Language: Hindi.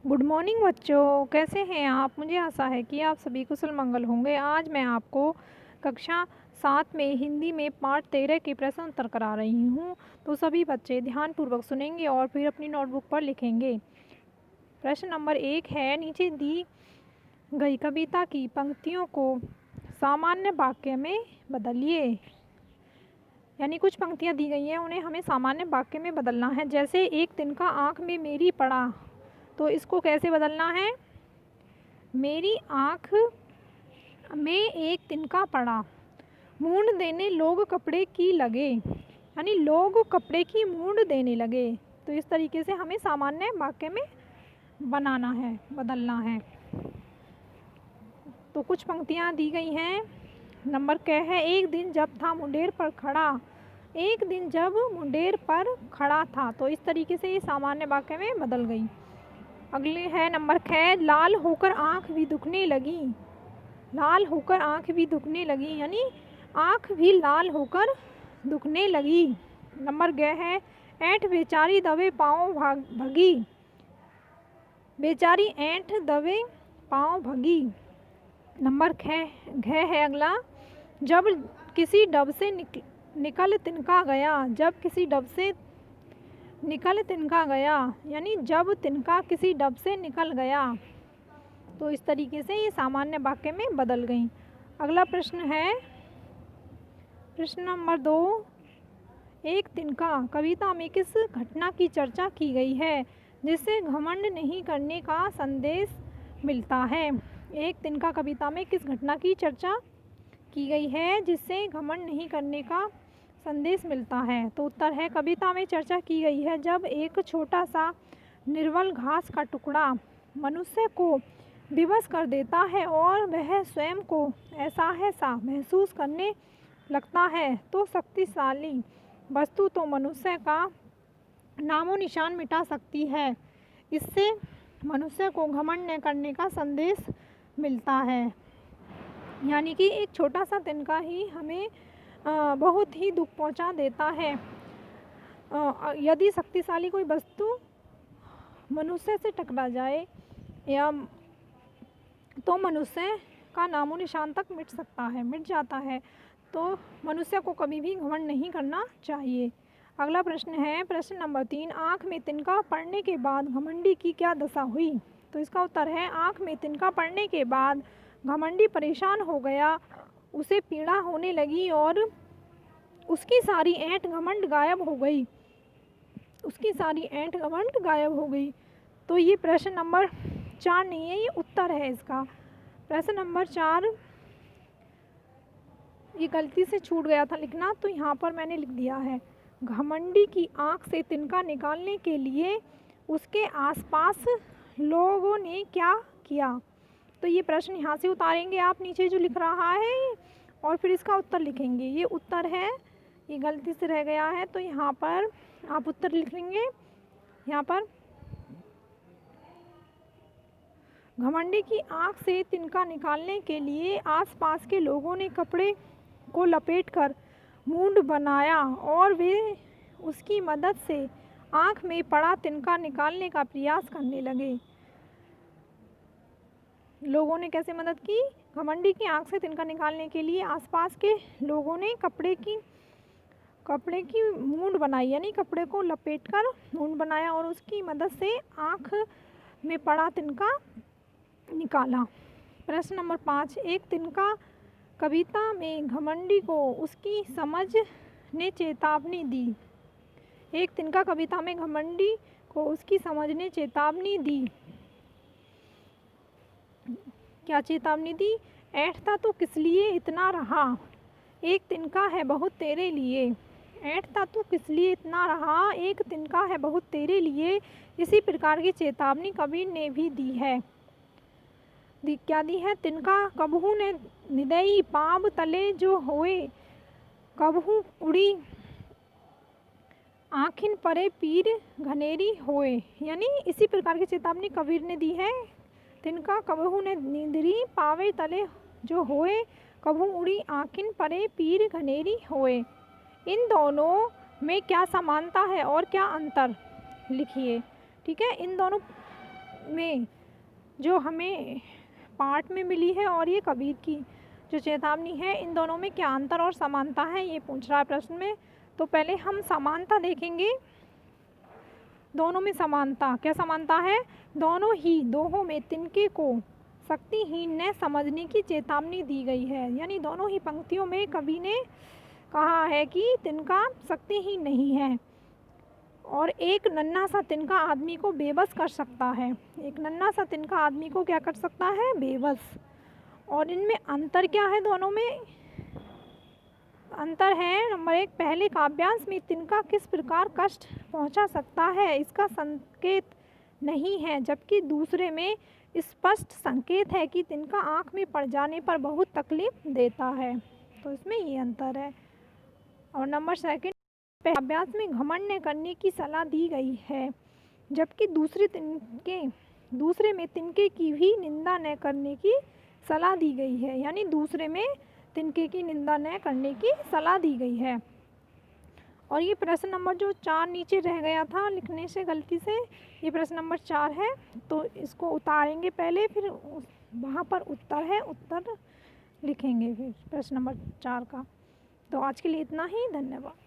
गुड मॉर्निंग बच्चों, कैसे हैं आप। मुझे आशा है कि आप सभी कुशल मंगल होंगे। आज मैं आपको कक्षा 7 में हिंदी में पाठ 13 के प्रश्न उत्तर करा रही हूँ। तो सभी बच्चे ध्यानपूर्वक सुनेंगे और फिर अपनी नोटबुक पर लिखेंगे। प्रश्न नंबर 1 है, नीचे दी गई कविता की पंक्तियों को सामान्य वाक्य में बदलिए। यानी कुछ पंक्तियाँ दी गई हैं, उन्हें हमें सामान्य वाक्य में बदलना है। जैसे एक तिनका आँख में मेरी पड़ा, तो इसको कैसे बदलना है। मेरी आँख में एक तिनका पड़ा, मूंड देने लोग कपड़े की लगे। यानी लोग कपड़े की मूंड देने लगे। तो इस तरीके से हमें सामान्य वाक्य में बनाना है, बदलना है। तो कुछ पंक्तियाँ दी गई हैं। नंबर क्या है, एक दिन जब था मुंडेर पर खड़ा। एक दिन जब मुंडेर पर खड़ा था, तो इस तरीके से ये सामान्य वाक्य में बदल गई। अगले है नंबर 6, लाल होकर आँख भी दुखने लगी। लाल होकर आँख भी दुखने लगी, यानी आँख भी लाल होकर दुखने लगी। नंबर ग है, ऐंठ बेचारी दबे पाँव भगी। बेचारी ऐंठ दबे पाँव भगी। नंबर घ है अगला, जब किसी डब से निकल तिनका गया। जब किसी डब से निकल तिनका गया, यानी जब तिनका किसी डब से निकल गया। तो इस तरीके से ये सामान्य वाक्य में बदल गई। अगला प्रश्न है, प्रश्न नंबर 2, एक तिनका कविता में किस घटना की चर्चा की गई है जिससे घमंड नहीं करने का संदेश मिलता है। एक तिनका कविता में किस घटना की चर्चा की गई है जिससे घमंड नहीं करने का संदेश मिलता है। तो उत्तर है, कविता में चर्चा की गई है जब एक छोटा सा निर्बल घास का टुकड़ा मनुष्य को विवश कर देता है और वह स्वयं को असहाय सा महसूस करने लगता है, तो शक्तिशाली वस्तु तो मनुष्य का नामो निशान मिटा सकती है। इससे मनुष्य को घमंड न करने का संदेश मिलता है। यानी कि एक छोटा सा तिनका ही हमें बहुत ही दुख पहुंचा देता है। यदि शक्तिशाली कोई वस्तु मनुष्य से टकरा जाए या तो मनुष्य का नामो निशान तक मिट जाता है। तो मनुष्य को कभी भी घमंड नहीं करना चाहिए। अगला प्रश्न है, प्रश्न नंबर 3, आँख में तिनका पड़ने के बाद घमंडी की क्या दशा हुई। तो इसका उत्तर है, आँख में तिनका पड़ने के बाद घमंडी परेशान हो गया, उसे पीड़ा होने लगी और उसकी सारी ऐंठ घमंड गायब हो गई। उसकी सारी ऐंठ घमंड गायब हो गई। तो ये प्रश्न नंबर 4 नहीं है, ये उत्तर है इसका। प्रश्न नंबर 4 ये गलती से छूट गया था लिखना, तो यहाँ पर मैंने लिख दिया है, घमंडी की आँख से तिनका निकालने के लिए उसके आसपास लोगों ने क्या किया। तो ये प्रश्न यहाँ से उतारेंगे आप, नीचे जो लिख रहा है, और फिर इसका उत्तर लिखेंगे। ये उत्तर है, ये गलती से रह गया है, तो यहाँ पर आप उत्तर लिखेंगे। यहाँ पर घमंडी की आँख से तिनका निकालने के लिए आसपास के लोगों ने कपड़े को लपेटकर मूंड बनाया और वे उसकी मदद से आँख में पड़ा तिनका निकालने का प्रयास करने लगे। लोगों ने कैसे मदद की, घमंडी की आँख से तिनका निकालने के लिए आसपास के लोगों ने कपड़े की मूंड बनाई, यानी कपड़े को लपेटकर मूंड बनाया और उसकी मदद से आँख में पड़ा तिनका निकाला। प्रश्न नंबर 5, एक तिनका कविता में घमंडी को उसकी समझ ने चेतावनी दी। एक तिनका कविता में घमंडी को उसकी समझ ने चेतावनी दी। क्या चेतावनी दी, ऐंठता तो किस लिए इतना रहा, एक तिनका है बहुत तेरे लिए। ऐंठता तो किस लिए इतना रहा, एक तिनका है बहुत तेरे लिए। इसी प्रकार की चेतावनी कबीर ने भी दी है। क्या दी है, तिनका कबहू ने निदई पाँव तले जो होए, कबहू उड़ी आँखिन परे पीर घनेरी होए। यानी इसी प्रकार की चेतावनी कबीर ने दी है। तिनका कबहू ने निदरी पावे तले जो होए, कबहू उड़ी आँखिन परे पीर घनेरी होए। इन दोनों में क्या समानता है और क्या अंतर, लिखिए। ठीक है, इन दोनों में जो हमें पाठ में मिली है और ये कबीर की जो चेतावनी है, इन दोनों में क्या अंतर और समानता है, ये पूछ रहा है प्रश्न में। तो पहले हम समानता देखेंगे। दोनों में समानता, क्या समानता है? दोनों ही दोहों में तिनके को शक्तिहीन न समझने की चेतावनी दी गई है। यानी दोनों ही पंक्तियों में कवि ने कहा है कि तिनका शक्तिहीन नहीं है और एक नन्हा सा तिनका आदमी को बेबस कर सकता है। एक नन्हा सा तिनका आदमी को क्या कर सकता है? बेबस। और इनमें अंतर क्या है? दोनों में अंतर है, नंबर 1, पहले काव्यांश में तिनका किस प्रकार कष्ट पहुंचा सकता है इसका संकेत नहीं है, जबकि दूसरे में स्पष्ट संकेत है कि तिनका आँख में पड़ जाने पर बहुत तकलीफ देता है। तो इसमें ये अंतर है। और नंबर 2, काव्यांश में घमंड न करने की सलाह दी गई है, जबकि दूसरे में तिनके की भी निंदा न करने की सलाह दी गई है। यानी दूसरे में तिनके की निंदा न करने की सलाह दी गई है। और ये प्रश्न नंबर जो 4 नीचे रह गया था लिखने से गलती से, ये प्रश्न नंबर 4 है, तो इसको उतारेंगे पहले, फिर वहाँ पर उत्तर है, उत्तर लिखेंगे फिर प्रश्न नंबर 4 का। तो आज के लिए इतना ही, धन्यवाद।